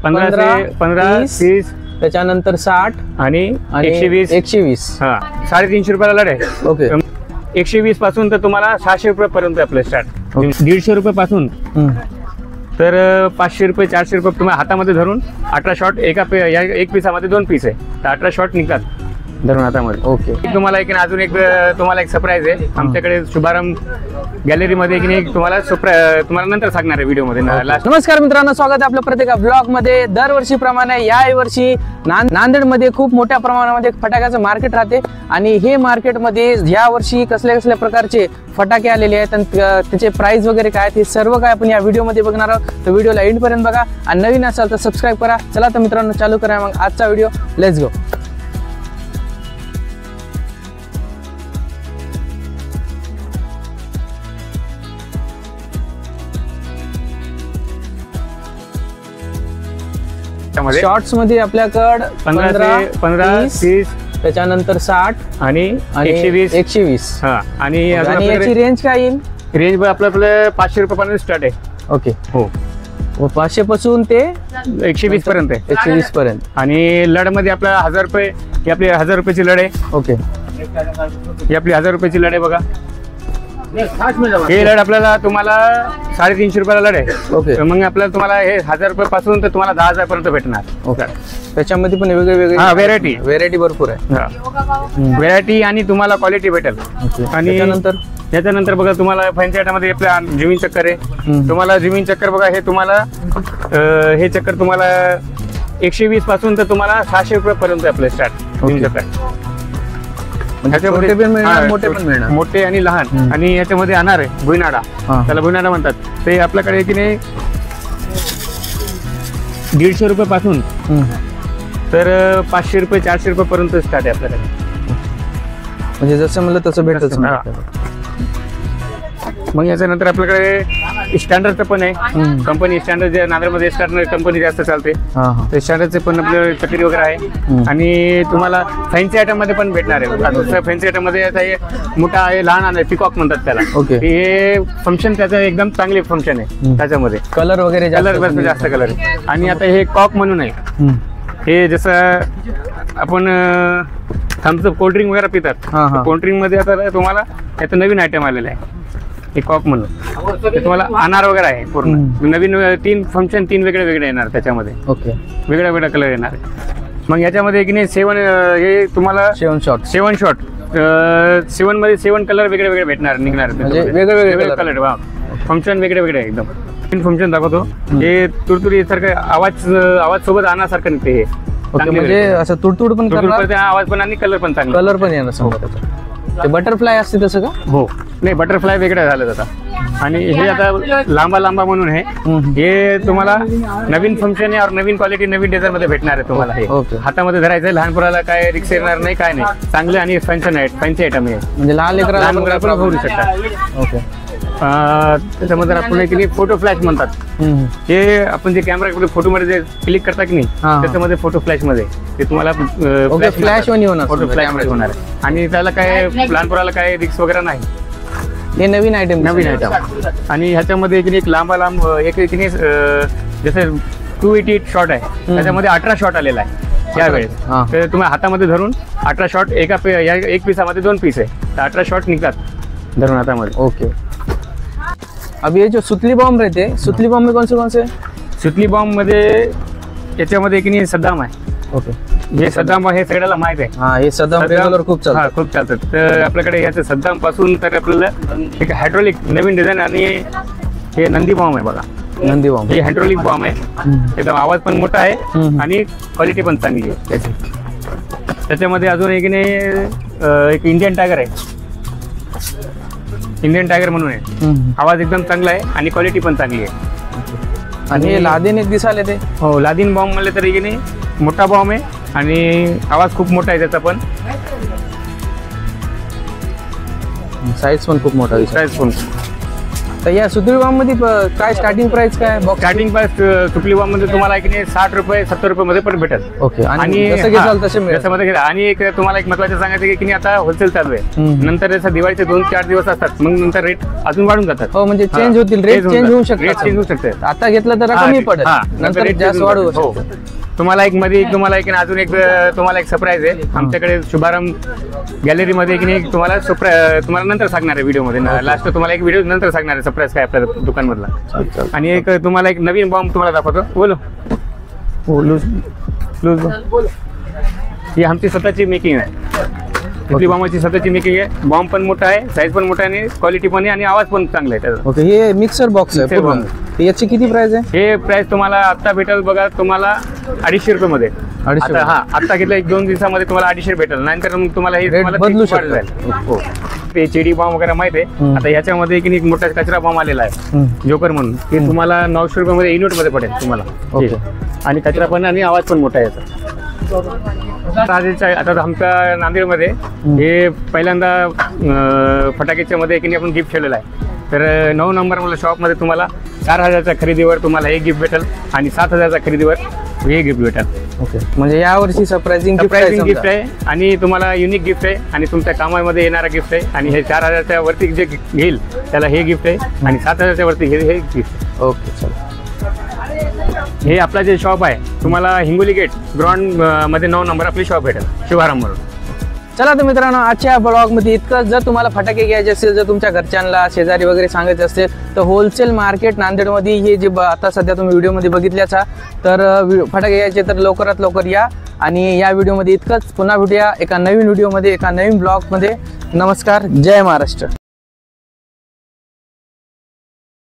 15 30 त्याच्यानंतर 60 आणि 120 हा 350 रुपयाला लढ आहे. ओके 120 पासून तर तुम्हाला 600 रुपये पर्यंत आपलं स्टार्ट. 150 रुपये पासून तर 500 रुपये 400 रुपये तुम्हाला हातामध्ये धरून 18 शॉट एक पिसामध्ये 2 पीस आहे तर 18 शॉट निघतात धरून हातामध्ये. ओके तुम्हाला एक अजून एक तुम्हाला एक सरप्राईज आहे आमच्याकडे शुभारंभ गॅलरीमध्ये की नाही तुम्हाला नंतर सांगणार आहे व्हिडिओमध्ये. नमस्कार मित्रांनो, स्वागत आहे आपल्या प्रत्येक ब्लॉग मध्ये. दरवर्षीप्रमाणे याही वर्षी नांदेडमध्ये खूप मोठ्या प्रमाणामध्ये फटाक्याचं मार्केट राहते आणि हे मार्केटमध्ये या वर्षी कसल्या प्रकारचे फटाके आलेले आहेत आणि त्याचे प्राइस वगैरे काय ते सर्व काय आपण या व्हिडिओमध्ये बघणार आहोत. तर व्हिडिओला एंड पर्यंत बघा आणि नवीन असाल तर सबस्क्राईब करा. चला तर मित्रांनो चालू करा मग आजचा व्हिडिओ. Let's go. शॉर्ट्स मध्ये आपल्याकडे 15 30 त्याच्यानंतर 60 आणि 120 हा. आणि याची रेंज काय येईल? रेंज आपलं 500 रुपयापर्यंत स्टार्ट आहे. ओके हो 500 पासून ते 120 पर्यंत आहे. 120 पर्यंत. आणि लढ मध्ये आपला 1000 रुपये ही आपली 1000 रुपयाची लढ आहे. ओके ही आपली 1000 रुपयाची लढ आहे बघा. हे लढ आपल्याला तुम्हाला 350 रुपयाला लढ आहे. ओके मग आपल्याला तुम्हाला हे 1000 रुपये पासून तर तुम्हाला 10,000 पर्यंत भेटणार. ओके त्याच्यामध्ये पण वेगवेगळे व्हेरायटी भरपूर आहे. व्हेरायटी आणि तुम्हाला क्वालिटी भेटेल. आणि त्याच्यानंतर बघा तुम्हाला फॅन्सी आयटममध्ये आपल्या जिमिंग चक्कर आहे. तुम्हाला जिमिंग चक्कर बघा हे तुम्हाला हे चक्कर तुम्हाला 120 पासून तर तुम्हाला 600 रुपये पर्यंत आपलं स्टार्ट जिमिंग चक्कर. मोठे आणि लहान. आणि याच्यामध्ये येणार आहे भुईनाडा, त्याला भुईनाडा म्हणतात. ते आपल्याकडे की नाही 150 रुपये पासून तर 500 रुपये 400 रुपये पर्यंत स्टार्ट आहे आपल्याकडे. म्हणजे जसं म्हणलं तसं भेटत. मग याच्यानंतर आपल्याकडे स्टँडर्डचं पण आहे. कंपनी स्टँडर्ड जे नांदेडमध्ये स्टँडर्ड कंपनी जास्त चालते ते स्टँडर्डचे पण आपले चक्री वगैरे आहे. आणि तुम्हाला फॅन्सी आयटम मध्ये पण भेटणार आहे. फॅन्सी आयटम मध्ये आता हे मोठा आहे लहान आहे पिकॉक म्हणतात त्याला. ओके हे फंक्शन त्याचं एकदम चांगले फंक्शन आहे. त्याच्यामध्ये कलर वगैरे जास्त कलर आहे. आणि आता हे कॉक म्हणून आहे. हे जसं आपण थम्सअप कोल्ड्रिंक वगैरे पितात कोल्ड्रिंक मध्ये आता तुम्हाला याचं नवीन आयटम आलेलं आहे हे कॉक म्हणून. ते तुम्हाला अनार वगैरे आहे पूर्ण नवीन 3 फंक्शन 3 वेगळे येणार त्याच्यामध्ये. ओके वेगळा कलर येणार आहे. मग याच्यामध्ये की नाही 7 हे तुम्हाला 7 शॉट 7 मध्ये 7 कलर वेगळे भेटणार निघणार. वेगळे कलर फंक्शन वेगळे एकदम. 3 फंक्शन दाखवतो. हे तुडतुडी सारखं आवाज सोबत आणण्यासारखं निघते. हे म्हणजे असं तुडतुड पण आवाज पण आणि कलर पण चांगला कलर पण येणार. ते बटरफ्लाय असते तसं का? हो नाही बटरफ्लाय वेगळं झालं आता. आणि हे आता लांबा म्हणून आहे. हे तुम्हाला नवीन फंक्शन आहे और नवीन क्वालिटी नवीन डिझाईन मध्ये भेटणार आहे तुम्हाला. हे हातामध्ये धरायचं लहान पोराला काय रिक्स येणार नाही काय नाही. चांगले आणि फंक्शन आहे फॅन्सी आयटम आहे. म्हणजे लहान मुलं पण घेऊ शकतात. ओके त्याच्यामध्ये आपण की फोटो फ्लॅश म्हणतात. हे आपण जे कॅमेरा फोटो मध्ये जे क्लिक करता की नाही त्याच्यामध्ये फोटो फ्लॅश मध्ये ते तुम्हाला फ्लॅश फोटो फ्लॅश मध्ये होणार आहे. आणि त्याला काय लहान पोराला काय रिक्स वगैरे नाही. हे नवीन आयटम. आणि ह्याच्यामध्ये एक लांब एक जसं 288 शॉट आहे त्याच्यामध्ये 18 शॉट आलेला आहे त्यावेळेस. तर तुम्ही हातामध्ये धरून 18 शॉट एक पिसामध्ये 2 पीस आहे तर 18 शॉट निघतात धरून हातामध्ये. ओके अभी ये जो सुतली बॉम्ब रहते सुतली बॉम्ब में कौन से सुतली बॉम्ब मध्ये याच्यामध्ये की नाही सद्दाम आहे. ओके हे सद्दाम हे सगळ्याला माहित आहे. हे सद्दाम रेग्युलर खूप चालतात. तर आपल्याकडे याचं सद्दाम पासून तर आपल्याला एक हायड्रोलिक नवीन डिझाईन आणि हे नंदी बॉम्ब आहे बघा. नंदी बॉम्ब हे हायड्रोलिक बॉम्ब आहे. एकदम आवाज पण मोठा आहे आणि क्वालिटी पण चांगली आहे त्याची. त्याच्यामध्ये अजून एक एक इंडियन टायगर आहे. इंडियन टायगर म्हणून आहे. आवाज एकदम चांगला आहे आणि क्वालिटी पण चांगली आहे. आणि लादेन एक दिसाले ते. हो लादेन बॉम्ब म्हणले तरी की नाही मोठा बॉम्ब आहे आणि आवाज खूप मोठा आहे त्याचा पण. साईज पण खूप मोठा साईज पण. तर या सुप्ली बॉम्ब मध्ये काय स्टार्टिंग प्राइस काय बॉक्स? स्टार्टिंग प्राइस सुप्ली बॉम्ब मध्ये तुम्हाला की नाही 60 रुपये 70 रुपये मध्ये पण भेटेल. ओके. आणि जसं घेसाल तसे मिळेल. जसं मध्ये घेता. आणि एक तुम्हाला एक महत्त्वाचं सांगायचं की नाही आता होलसेल चालू आहे. नंतर जसं दिवाळीचे 2-4 दिवस असतात मग नंतर रेट अजून वाढून जातात. हो म्हणजे चेंज होतील, रेट चेंज होऊ शकतात. रेट चेंज होऊ शकते. आता घेतलं तर कमी पडेल, नंतर जास्त वाढू शकते. तुम्हाला एक मध्ये तुम्हाला एक अजून एक तुम्हाला एक सरप्राईज आहे. आमच्याकडे शुभारंभ गॅलरीमध्ये की नाही तुम्हाला नंतर सांगणार आहे व्हिडिओ मध्ये. लास्ट तुम्हाला एक व्हिडिओ नंतर सांगणार आहे सरप्राईज काय आपल्या दुकानमधला. आणि एक तुम्हाला एक नवीन बॉम्ब तुम्हाला दाखवतो. बोलो ही आमची स्वतःची मेकिंग आहे. सुप्ली बॉम्बची स्वतःची मेकिंग आहे. बॉम्ब पण मोठा आहे, साईज पण मोठा आहे, क्वालिटी पण आहे आणि आवाज पण चांगला आहे त्याचा. ओके. हे मिक्सर बॉक्स आहे पूर्ण. याची किती प्राइस आहे? हे प्राइस तुम्हाला आता भेटेल बघा तुम्हाला 250 रुपये मध्ये. आता घेतलं 1-2 दिवसामध्ये तुम्हाला 250 भेटेल. नंतर मग तुम्हाला हे बदलू शकतो. हो. ते चेडी बॉम्ब वगैरे माहित आहे. आता याच्यामध्ये की एक मोठा कचरा बॉम्ब आलेला आहे जोकर म्हणून. ते तुम्हाला 900 रुपये मध्ये युनिट मध्ये पडेल तुम्हाला. आणि कचरा पण आणि आवाज पण मोठा आहे याचा. आता आमच्या नांदेडमध्ये हे पहिल्यांदा फटाक्याच्या मध्ये की आपण गिफ्ट ठेवलेलं आहे. तर 9 नंबर मला शॉपमध्ये तुम्हाला 4000च्या खरेदीवर तुम्हाला हे गिफ्ट भेटेल आणि 7000च्या खरेदीवर हे गिफ्ट भेटेल. ओके. म्हणजे यावर्षी सरप्राइझिंग गिफ्ट आहे आणि तुम्हाला युनिक गिफ्ट आहे आणि तुमच्या कामामध्ये येणारा गिफ्ट आहे. आणि हे 4000च्या वरती जे घेईल त्याला हे गिफ्ट आहे आणि 7000च्या वरती हे गिफ्ट. ओके. चला. हे आपला जे शॉप आहे तुम्हाला हिंगोली गेट ग्राउंड मध्ये 9 नंबर आपली शॉप भेटेल शुभारंभ म्हणून. चला तर मित्रांनो, आजच्या ब्लॉगमध्ये इतकं. जर तुम्हाला फटाके घ्यायचे असेल, जर तुमच्या घरच्यांना शेजारी वगैरे सांगायचे असेल तर होलसेल मार्केट नांदेडमध्ये हे जे आता सध्या तुम्ही व्हिडिओमध्ये बघितल्याचा, तर फटाके घ्यायचे तर लवकरात लवकर या. आणि या व्हिडिओमध्ये इतकंच. पुन्हा भेटूया एका नवीन व्हिडिओमध्ये, एका नवीन ब्लॉगमध्ये. नमस्कार. जय महाराष्ट्र.